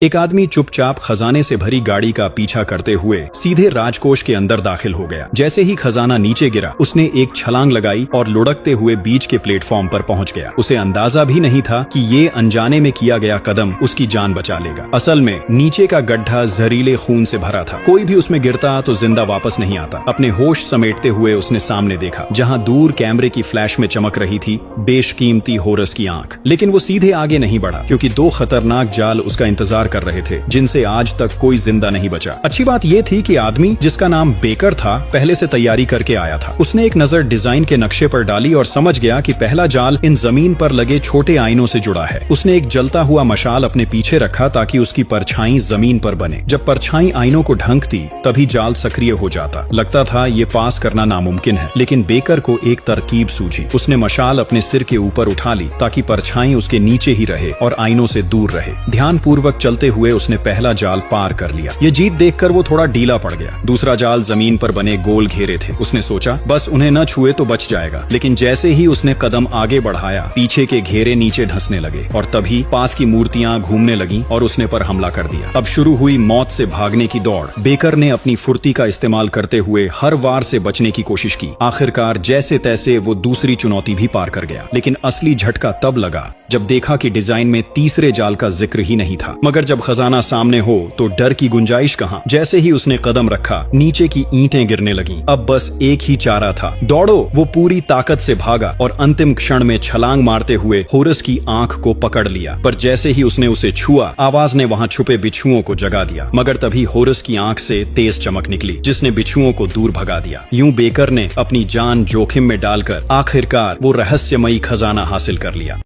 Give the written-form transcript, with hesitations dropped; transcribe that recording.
एक आदमी चुपचाप खजाने से भरी गाड़ी का पीछा करते हुए सीधे राजकोष के अंदर दाखिल हो गया। जैसे ही खजाना नीचे गिरा, उसने एक छलांग लगाई और लुढ़कते हुए बीच के प्लेटफॉर्म पर पहुंच गया। उसे अंदाजा भी नहीं था कि ये अनजाने में किया गया कदम उसकी जान बचा लेगा। असल में नीचे का गड्ढा जहरीले खून से भरा था। कोई भी उसमें गिरता तो जिंदा वापस नहीं आता। अपने होश समेटते हुए उसने सामने देखा, जहां दूर कैमरे की फ्लैश में चमक रही थी बेशकीमती होरस की आंख। लेकिन वो सीधे आगे नहीं बढ़ा, क्योंकि दो खतरनाक जाल उसका इंतजार कर रहे थे, जिनसे आज तक कोई जिंदा नहीं बचा। अच्छी बात यह थी कि आदमी, जिसका नाम बेकर था, पहले से तैयारी करके आया था। उसने एक नजर डिजाइन के नक्शे पर डाली और समझ गया कि पहला जाल इन जमीन पर लगे छोटे आईनों से जुड़ा है। उसने एक जलता हुआ मशाल अपने पीछे रखा ताकि उसकी परछाई जमीन पर बने। जब परछाई आईनों को ढंकती तभी जाल सक्रिय हो जाता। लगता था ये पास करना नामुमकिन है, लेकिन बेकर को एक तरकीब सूझी। उसने मशाल अपने सिर के ऊपर उठा ली ताकि परछाई उसके नीचे ही रहे और आईनों से दूर रहे। ध्यानपूर्वक चलते हुए उसने पहला जाल पार कर लिया। ये जीत देखकर वो थोड़ा ढीला पड़ गया। दूसरा जाल जमीन पर बने गोल घेरे थे। उसने सोचा बस उन्हें न छुए तो बच जाएगा। लेकिन जैसे ही उसने कदम आगे बढ़ाया, पीछे के घेरे नीचे धंसने लगे और तभी पास की मूर्तियां घूमने लगीं और उसने पर हमला कर दिया। अब शुरू हुई मौत से भागने की दौड़। बेकर ने अपनी फुर्ती का इस्तेमाल करते हुए हर वार से बचने की कोशिश की। आखिरकार जैसे तैसे वो दूसरी चुनौती भी पार कर गया। लेकिन असली झटका तब लगा जब देखा कि डिजाइन में तीसरे जाल का जिक्र ही नहीं था। मगर जब खजाना सामने हो तो डर की गुंजाइश कहां। जैसे ही उसने कदम रखा, नीचे की ईंटें गिरने लगीं। अब बस एक ही चारा था, दौड़ो। वो पूरी ताकत से भागा और अंतिम क्षण में छलांग मारते हुए होरस की आंख को पकड़ लिया। पर जैसे ही उसने उसे छुआ, आवाज ने वहां छुपे बिच्छुओं को जगा दिया। मगर तभी होरस की आंख से तेज चमक निकली, जिसने बिच्छुओं को दूर भगा दिया। यूं बेकर ने अपनी जान जोखिम में डालकर आखिरकार वो रहस्यमयी खजाना हासिल कर लिया।